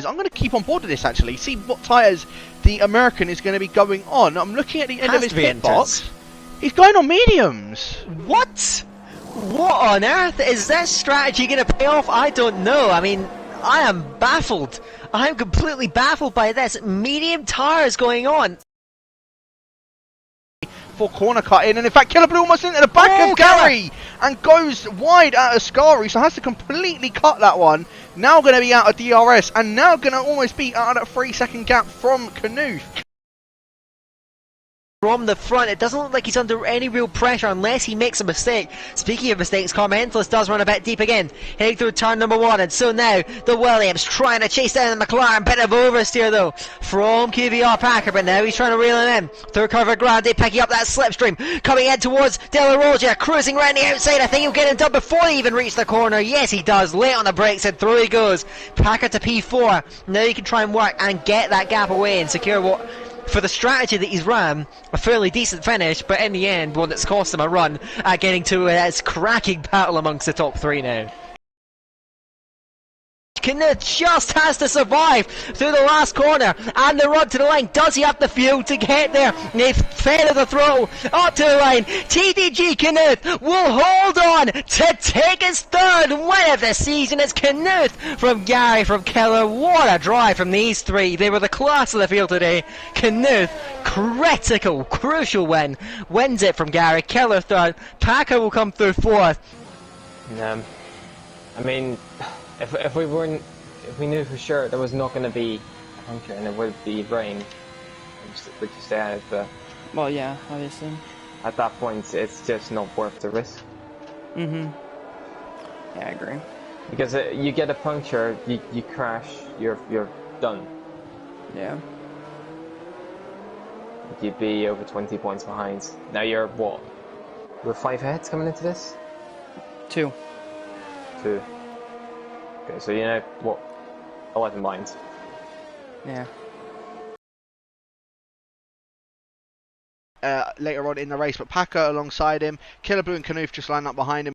I'm going to keep on board with this actually, see what tyres the American is going to be going on. I'm looking at the end of his pit box. He's going on mediums. What? What on earth is this strategy going to pay off? I don't know. I mean, I am baffled. I'm completely baffled by this. Medium tyres going on. For corner cut in, and in fact Killer Blue almost into the back of Gary and goes wide out of Ascari, so has to completely cut that one. Now going to be out of DRS and now going to almost be out of that 3-second gap from Knuth. From the front, it doesn't look like he's under any real pressure unless he makes a mistake. Speaking of mistakes, Carmentalist does run a bit deep again, heading through turn number 1, and so now the Williams trying to chase down the McLaren. Bit of oversteer though from QVR Packer, but now he's trying to reel him in through Curva Grande, picking up that slipstream, coming in towards De La Roja, cruising around the outside. I think he'll get him done before they even reach the corner. Yes, he does. Late on the brakes and through he goes. Packer to P4. Now he can try and work and get that gap away and secure what, for the strategy that he's ran, a fairly decent finish, but in the end, one that's cost him a run, getting to his cracking battle amongst the top 3 now. Knuth just has to survive through the last corner and the run to the line. Does he have the fuel to get there? They fail the throw up to the line. TDG Knuth will hold on to take his third win of the season. It's Knuth from Gary from Keller. What a drive from these three. They were the class of the field today. Knuth, critical, crucial win. Wins it from Gary. Keller third. Packer will come through fourth. I mean, if we knew for sure there was not going to be a puncture and it would be rain, which you stay out, but Well, yeah, obviously. at that point it's just not worth the risk. Yeah, I agree. Because you get a puncture, you crash, you're done. Yeah. You'd be over 20 points behind. Now you're what? We're 5 heads coming into this? 2. 2. Okay, so you know what? 11 points. Yeah. Later on in the race, but Packer alongside him, Killer Blue and Knuth just line up behind him.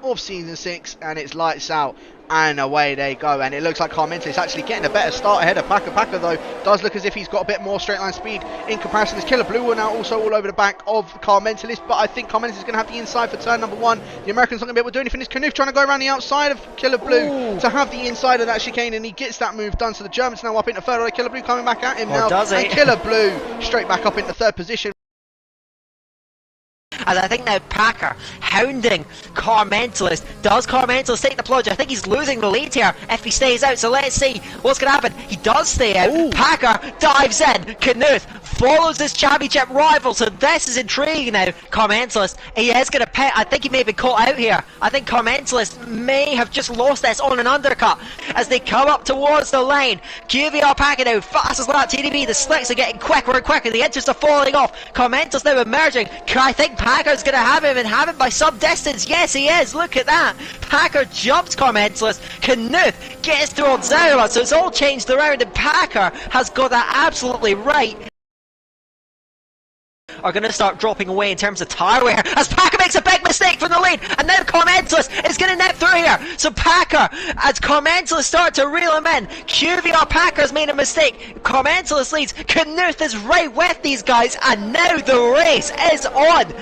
Of season 6, and it's lights out and away they go, and it looks like Carmental is actually getting a better start ahead of Packer. Packer though does look as if he's got a bit more straight line speed in comparison. This Killer Blue are now also all over the back of Carmentalist, but I think Carmentalist is going to have the inside for turn number 1. The American's not going to be able to do anything. This Knuth trying to go around the outside of Killer Blue to have the inside of that chicane, and he gets that move done. So the German's now up into third. Killer Blue coming back at him now, and Killer Blue straight back up into third position. And I think now Packer hounding Carmentalist. Does Carmentalist take the plunge? I think he's losing the lead here if he stays out. So let's see what's going to happen. He does stay out. Ooh. Packer dives in. Knuth follows his championship rival. So this is intriguing now. Carmentalist, he is going to pit. I think he may have been caught out here. I think Carmentalist may have just lost this on an undercut as they come up towards the line. QVR Packer now fastest lap TDB. The slicks are getting quicker and quicker. The edges are falling off. Carmentalist now emerging. I think Packer's going to have him and have him by some distance. Yes, he is. Look at that. Packer jumps Carmentalist. Knuth gets towards Zarma. So it's all changed around, and Packer has got that absolutely right. Are going to start dropping away in terms of tyre wear as Packer makes a big mistake from the lead, and now Carmentalist is going to nip through here. So Packer, as Carmentalist start to reel him in, QVR Packer's made a mistake. Carmentalist leads. Knuth is right with these guys, and now the race is on.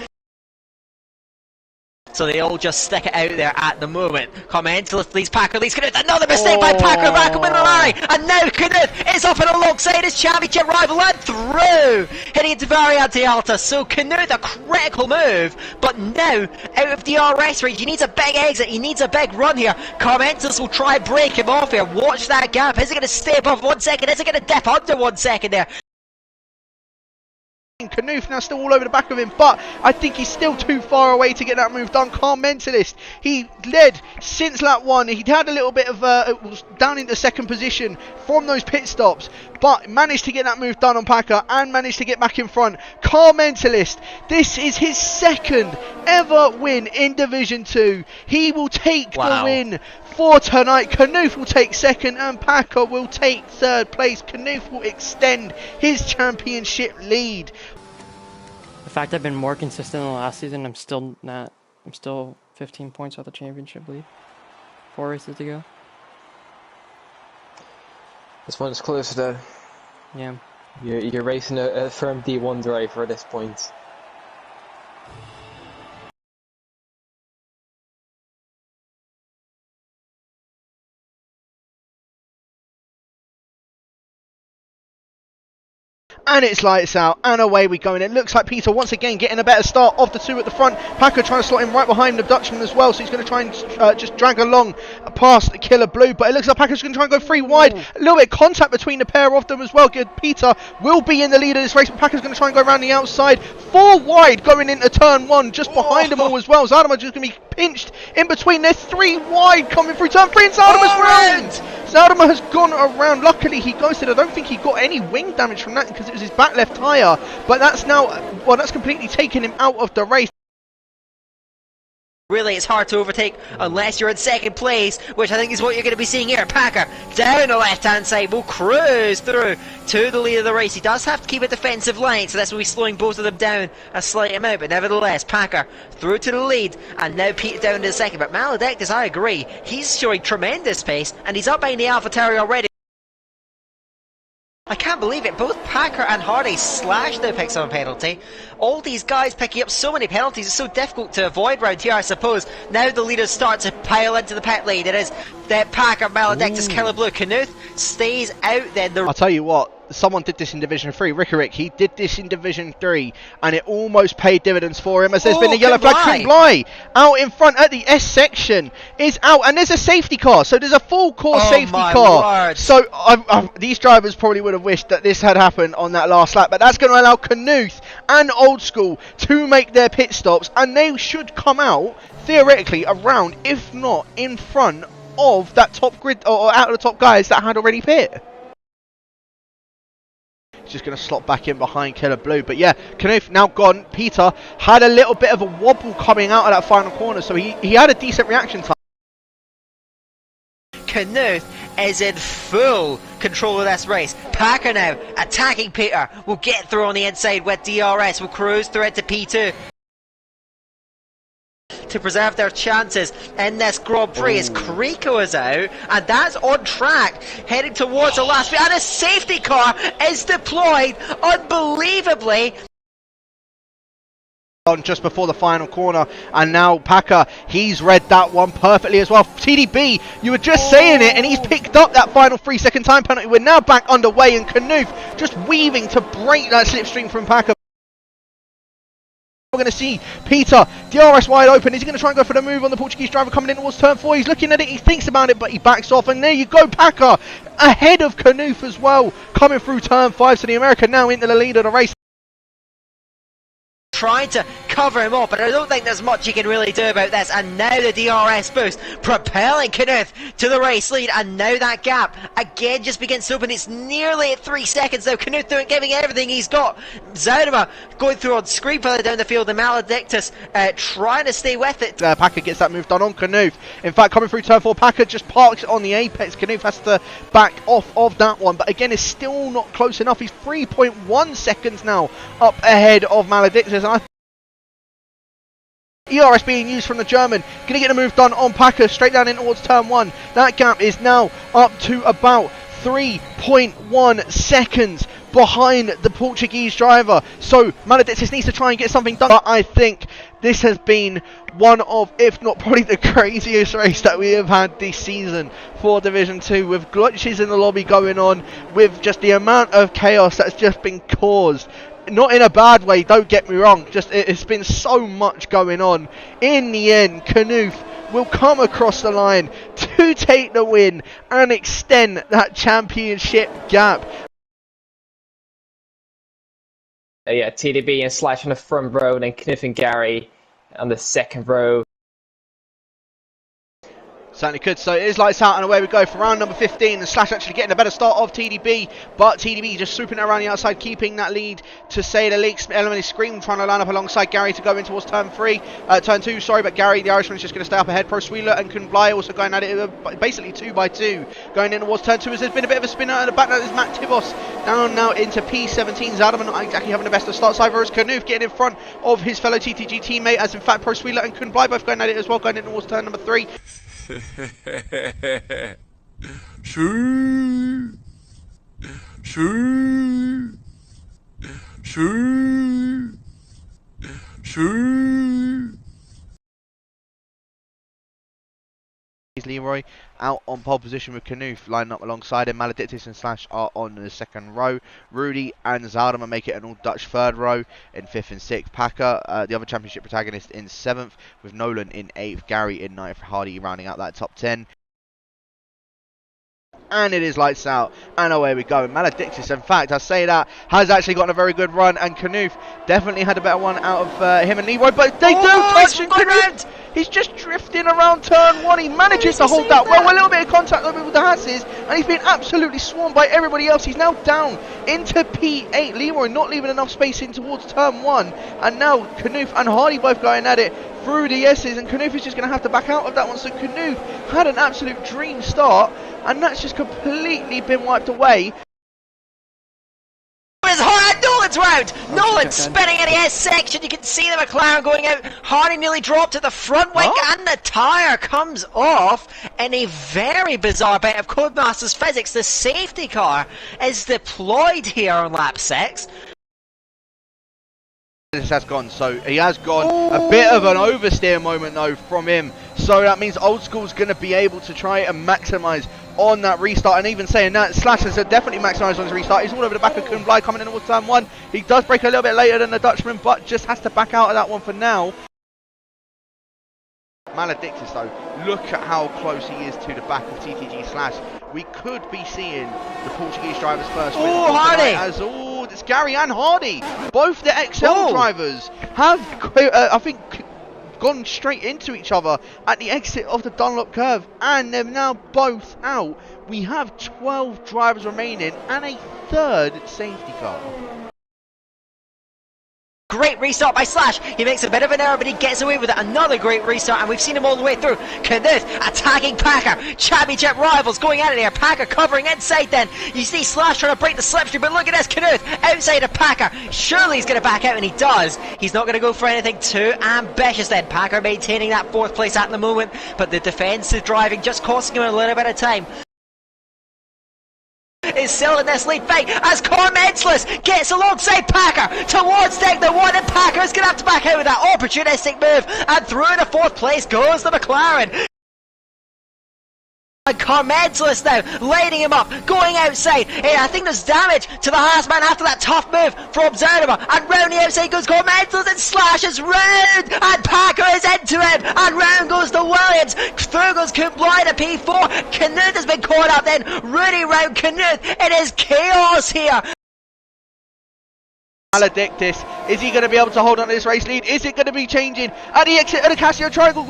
So they all just stick it out there at the moment. Carmentalist leads Packer, leads Knuth. Another mistake by Packer, back up in the line. And now Knuth is up and alongside his championship rival and through, hitting into Variante Alta. So Knuth, a critical move, but now out of DRS range. He needs a big exit, he needs a big run here. Carmentalist will try and break him off here. Watch that gap. Is it going to stay above 1 second? Is it going to dip under 1 second there? Knuth now still all over the back of him, but I think he's still too far away to get that move done. Carmentalist, he led since lap 1. He had a little bit of was down into second position from those pit stops, but managed to get that move done on Packer and managed to get back in front. Carmentalist, this is his second ever win in Division 2. He will take the win for tonight. Knuth will take second and Packer will take third place. Knuth will extend his championship lead. The fact I've been more consistent than last season, I'm still 15 points off the championship lead. 4 races to go. This one's closer though. Yeah. You're racing a firm D1 driver at this point. And it's lights out and away we go, and it looks like Peter once again getting a better start of the two at the front. Packer trying to slot him right behind the Dutchman as well, so he's going to try and just drag along past Killer Blue, but it looks like Packer's going to try and go 3 wide. A little bit of contact between the pair of them as well. Good. Peter will be in the lead of this race, but Packer's going to try and go around the outside. 4 wide going into turn 1, just behind them all as well. Zardama just going to be pinched in between. There's 3 wide coming through turn 3, and Zardama's round! Zardama has gone around. Luckily he ghosted. I don't think he got any wing damage from that because it was his back left tyre, but that's now, well, that's completely taken him out of the race. Really, it's hard to overtake unless you're in second place, which I think is what you're going to be seeing here. Packer down the left-hand side will cruise through to the lead of the race. He does have to keep a defensive line, so that's why he's slowing both of them down a slight amount. But nevertheless, Packer through to the lead, and now Pete down to the second. But Maledictus, I agree, he's showing tremendous pace, and he's up behind the AlphaTauri already. I can't believe it, both Packer and Hardy slashed their picks on a penalty. All these guys picking up so many penalties, it's so difficult to avoid round here, I suppose. Now the leaders start to pile into the pit lead. It is the Packer, Maledictus, Killer Blue. Knuth stays out then. I'll tell you what, someone did this in Division 3. Rickerick, he did this in Division 3, and it almost paid dividends for him as there's been a yellow flag. Kumbly out in front at the S section is out, and there's a safety car, so there's a full course safety car. Lord. So these drivers probably would have wished that this had happened on that last lap, but that's going to allow Knuth and Old School to make their pit stops, and they should come out theoretically around, if not in front of that top grid, or out of the top guys that had already pit. Just going to slot back in behind Killer Blue. But yeah, Knuth now gone. Peter had a little bit of a wobble coming out of that final corner, so he had a decent reaction time. Knuth is in full control of this race. Packer now attacking Peter. Will get through on the inside with DRS. Will cruise through into P2 to preserve their chances in this Grand Prix as Kriko is out, and that's on track heading towards the last bit, and a safety car is deployed unbelievably on just before the final corner, and now Packer, he's read that one perfectly as well. TDB, you were just saying it, and he's picked up that final 3-second time penalty. We're now back underway, and Knuth just weaving to break that slipstream from Packer. We're going to see Peter, DRS wide open. Is he going to try and go for the move on the Portuguese driver coming in towards turn 4? He's looking at it, he thinks about it, but he backs off. And there you go, Packer ahead of Knuth as well, coming through turn 5. So the American now into the lead of the race. Trying to cover him up, but I don't think there's much you can really do about this. And now the DRS boost propelling Knuth to the race lead, and now that gap again just begins to open. It's nearly at 3 seconds now. Knuth giving everything he's got. Zaudema going through on screen further down the field, and Maledictus trying to stay with it. Packer gets that move done on Knuth. In fact, coming through turn 4, Packer just parks on the apex. Knuth has to back off of that one, but again, it's still not close enough. He's 3.1 seconds now up ahead of Maledictus. ERS being used from the German, going to get a move done on Packer straight down in towards turn 1. That gap is now up to about 3.1 seconds behind the Portuguese driver. So Maledictus needs to try and get something done. But I think this has been one of, if not probably the craziest race that we have had this season for Division 2, with glitches in the lobby going on, with just the amount of chaos that's just been caused. Not in a bad way, don't get me wrong, just it's been so much going on. In the end, Knuth will come across the line to take the win and extend that championship gap. Yeah, TDB and Slash on the front row, and then Knuth and Gary on the second row. Certainly could. So it is lights out and away we go for round number 15, and Slash actually getting a better start of TDB, but TDB just swooping around the outside, keeping that lead to say the least. Element Scream trying to line up alongside Gary to go in towards turn 2, sorry, but Gary, the Irishman, is just going to stay up ahead. Pro Sweeler and Kumbly also going at it, basically 2 by 2, going in towards turn 2, as there's been a bit of a spinner at the back. That is Matt Tibos down now into P17. Zadama not exactly having the best of starts either, as Knuth getting in front of his fellow TTG teammate, as in fact Pro Sweeler and Kumbly both going at it as well, going in towards turn number 3. Shoo. Shoo. Shoo. Shoo. Leroy out on pole position with Knuth lining up alongside him. Maledictus and Slash are on the second row. Rudy and Zaldama make it an all-Dutch third row in 5th and 6th. Packer, the other championship protagonist, in 7th, with Nolan in 8th, Gary in 9th, Hardy rounding out that top 10. And it is lights out and away we go. Maledictus, in fact, I say that, has actually gotten a very good run, and Knuth definitely had a better one out of him and Leroy, but they do touch, and Knuth, he's just drifting around turn 1. He manages to hold that well, a little bit of contact with the Hasses, and he's been absolutely swarmed by everybody else. He's now down into P8. Leroy not leaving enough space in towards turn 1, and now Knuth and Hardy both going at it through the S's, and Knuth is just going to have to back out of that one. So Knuth had an absolute dream start, and that's just completely been wiped away. It's hard. Nolan's round. Nolan spinning in the S section. You can see the McLaren going out. Hardy nearly dropped to the front wing, and the tyre comes off in a very bizarre bit of Codemasters physics. The safety car is deployed here on lap 6. This has gone, so he has gone. A bit of an oversteer moment though from him, so that means Old School's going to be able to try and maximise on that restart. And even saying that, Slash has definitely maximised on his restart. He's all over the back of Kuhnblei coming in towards turn 1. He does break a little bit later than the Dutchman, but just has to back out of that one for now. Maledictus though, look at how close he is to the back of TTG Slash. We could be seeing the Portuguese drivers first. Oh, Hardy! It's Gary and Hardy. Both the XL drivers have, I think, gone straight into each other at the exit of the Dunlop curve, and they're now both out. We have 12 drivers remaining and a third safety car. Great restart by Slash. He makes a bit of an error, but he gets away with it. Another great restart, and we've seen him all the way through. Knuth attacking Packer. Championship rivals going out of there. Packer covering inside then. You see Slash trying to break the slipstream, but look at this. Knuth outside of Packer. Surely he's going to back out, and he does. He's not going to go for anything too ambitious then. Packer maintaining that 4th place at the moment, but the defensive driving just costing him a little bit of time. Is still in this lead fight as Cormensless gets alongside Packer towards deck the 1, and Packer is going to have to back out with that opportunistic move, and through to 4th place goes the McLaren. And Cormensless now lighting him up, going outside. I think there's damage to the Haasman after that tough move from Zernimer, and round the outside goes Cormensless, and Slash is round, and Packer is into him, and round goes the Williams. Through goes Kuhnblei to P4. Knuth has been caught up then, Rudy round Knuth. It is chaos here. Maledictus, is he going to be able to hold on to this race lead? Is it going to be changing at the exit of the Casio Triangle?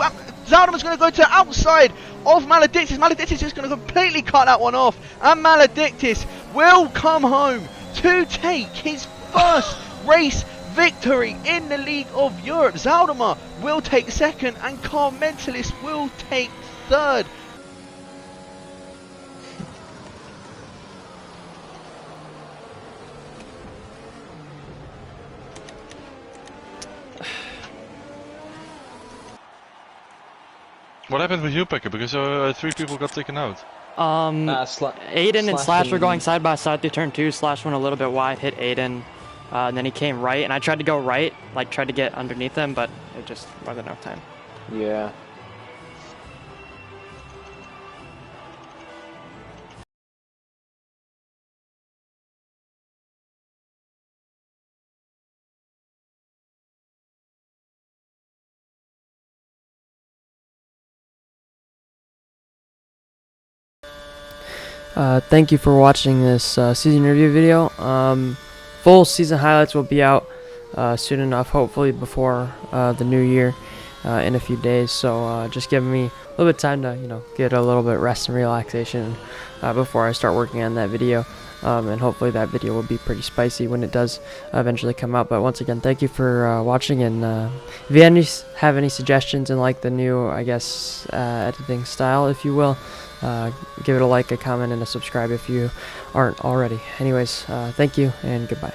Zaldiman's going to go to outside of Maledictus. Maledictus is going to completely cut that one off, and Maledictus will come home to take his first race victory in the League of Europe. Zaldimar will take 2nd, and Cormensless will take 3rd. What happened with you, Packer? Because 3 people got taken out. Aiden and Slash were going side by side through turn 2. Slash went a little bit wide, hit Aiden, and then he came right, and I tried to go right, like tried to get underneath him, but it just wasn't enough time. Yeah. Thank you for watching this season review video. Full season highlights will be out soon enough, hopefully before the new year in a few days. So just giving me a little bit of time to get a little bit of rest and relaxation before I start working on that video. And hopefully that video will be pretty spicy when it does eventually come out. But once again, thank you for watching, and if you have any suggestions in like the new, I guess, editing style, if you will, give it a like, a comment, and a subscribe if you aren't already. Anyways, thank you and goodbye.